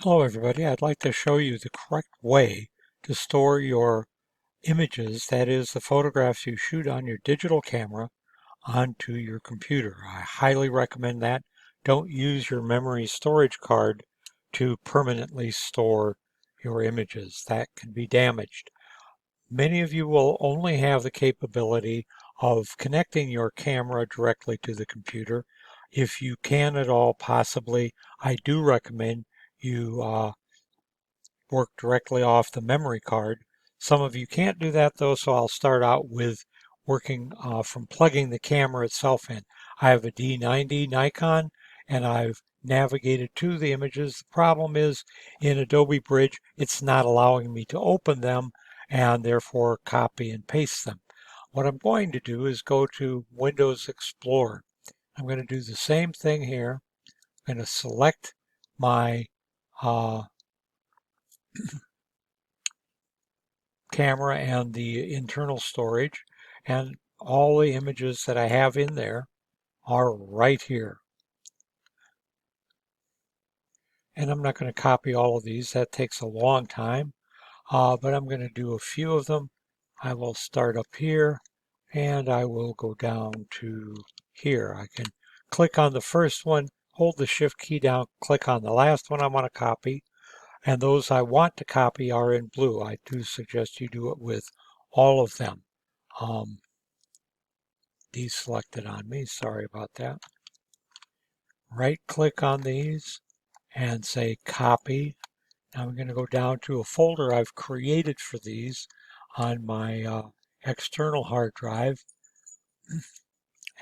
Hello everybody, I'd like to show you the correct way to store your images, that is the photographs you shoot on your digital camera, onto your computer. I highly recommend that. Don't use your memory storage card to permanently store your images. That can be damaged. Many of you will only have the capability of connecting your camera directly to the computer. If you can at all, possibly, I do recommend you work directly off the memory card. Some of you can't do that though, so I'll start out with working from plugging the camera itself in. I have a D90 Nikon and I've navigated to the images. The problem is in Adobe Bridge, it's not allowing me to open them and therefore copy and paste them. What I'm going to do is go to Windows Explorer. I'm going to do the same thing here. I'm going to select my camera and the internal storage, and all the images that I have in there are right here. And I'm not going to copy all of these. That takes a long time, but I'm going to do a few of them. I will start up here and I will go down to here. I can click on the first one, hold the shift key down, click on the last one I want to copy, and those I want to copy are in blue. I do suggest you do it with all of them. Deselected on me, sorry about that. Right click on these and say copy. Now I'm going to go down to a folder I've created for these on my external hard drive,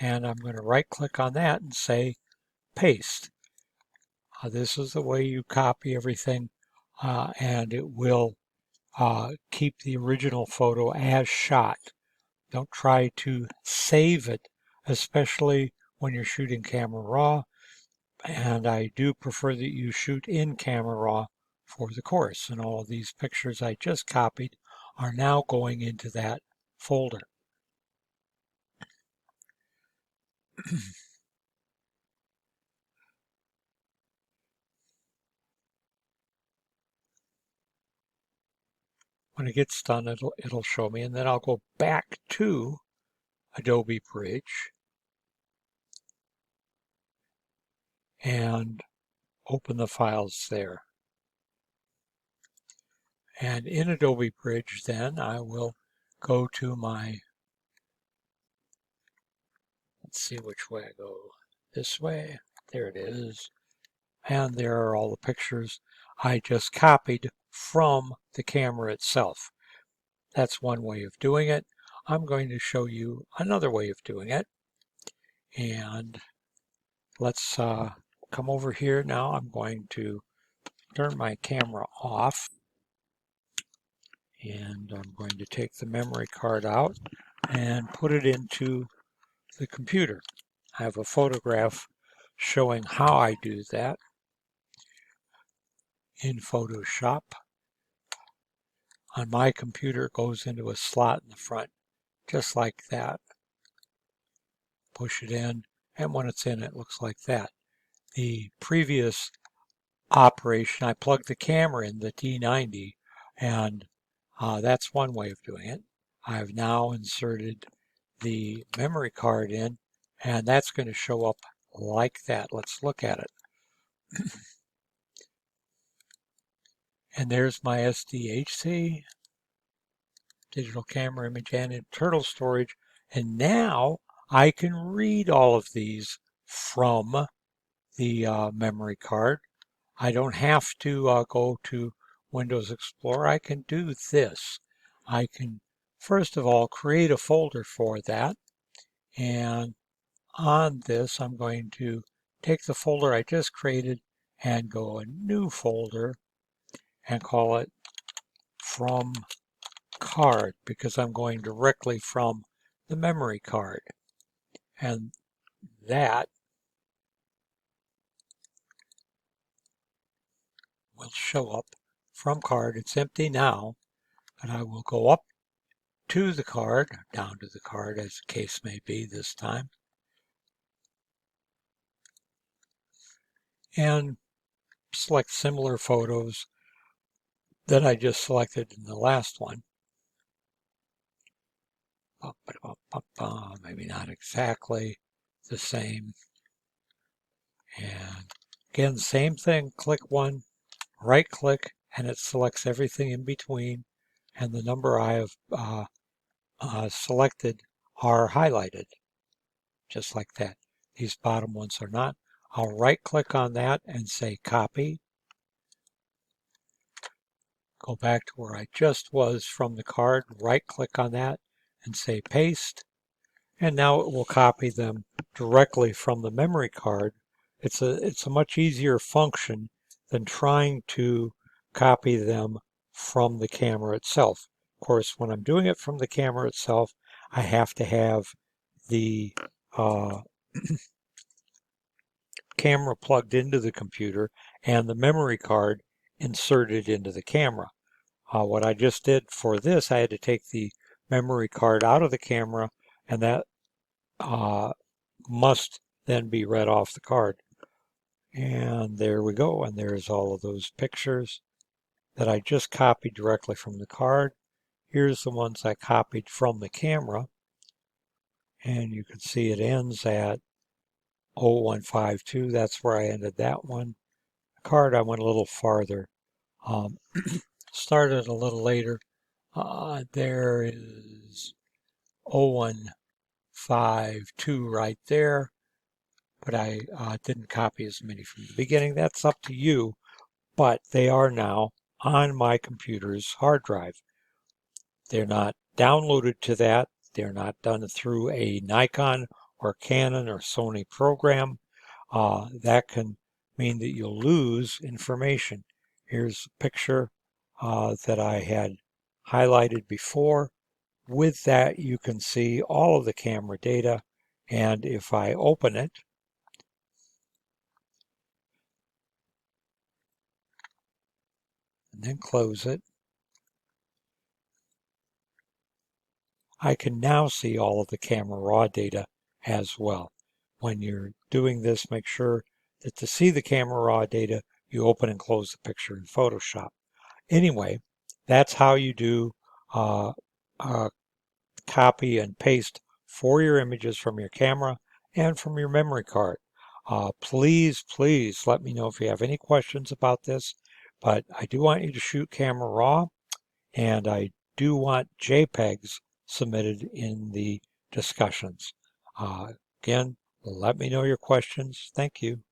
and I'm going to right click on that and say paste. This is the way you copy everything, and it will keep the original photo as shot. Don't try to save it, especially when you're shooting camera raw. And I do prefer that you shoot in camera raw for the course. And all of these pictures I just copied are now going into that folder. When it gets done, it'll show me, and then I'll go back to Adobe Bridge and open the files there. And in Adobe Bridge, then I will go to my, let's see which way I go. This way. There it is. And there are all the pictures I just copied from the camera itself. That's one way of doing it. I'm going to show you another way of doing it. And let's come over here now. I'm going to turn my camera off. And I'm going to take the memory card out and put it into the computer. I have a photograph showing how I do that in Photoshop. On my computer, it goes into a slot in the front, just like that. Push it in, and when it's in, it looks like that. The previous operation, I plugged the camera in, the D90, and that's one way of doing it. I've now inserted the memory card in, and that's going to show up like that. Let's look at it. And there's my SDHC, digital camera image and internal storage. And now I can read all of these from the memory card. I don't have to go to Windows Explorer. I can do this. I can, first of all, create a folder for that. And on this, I'm going to take the folder I just created and go a new folder and call it from card, because I'm going directly from the memory card. And that will show up from card. It's empty now, but I will go up to the card, down to the card as the case may be this time. And select similar photos that I just selected in the last one. Maybe not exactly the same. And again, same thing, click one, right click, and it selects everything in between, and the number I have selected are highlighted, just like that. These bottom ones are not. I'll right click on that and say copy. Go back to where I just was from the card, right click on that and say paste. And now it will copy them directly from the memory card. It's a much easier function than trying to copy them from the camera itself. Of course, when I'm doing it from the camera itself, I have to have the camera plugged into the computer and the memory card inserted into the camera. What I just did for this, I had to take the memory card out of the camera, and that must then be read off the card. And there we go. And there's all of those pictures that I just copied directly from the card. Here's the ones I copied from the camera. And you can see it ends at 0152. That's where I ended that one. The card, I went a little farther. Started a little later. There is 0152 right there. But I didn't copy as many from the beginning. That's up to you, but they are now on my computer's hard drive. They're not downloaded to that. They're not done through a Nikon or Canon or Sony program. That can mean that you'll lose information. Here's a picture that I had highlighted before. With that, you can see all of the camera data, and if I open it, and then close it, I can now see all of the camera raw data as well. When you're doing this, make sure that to see the camera raw data, you open and close the picture in Photoshop. Anyway, that's how you do copy and paste for your images from your camera and from your memory card. Please let me know if you have any questions about this, but I do want you to shoot camera raw, and I do want JPEGs submitted in the discussions. Again, let me know your questions. Thank you.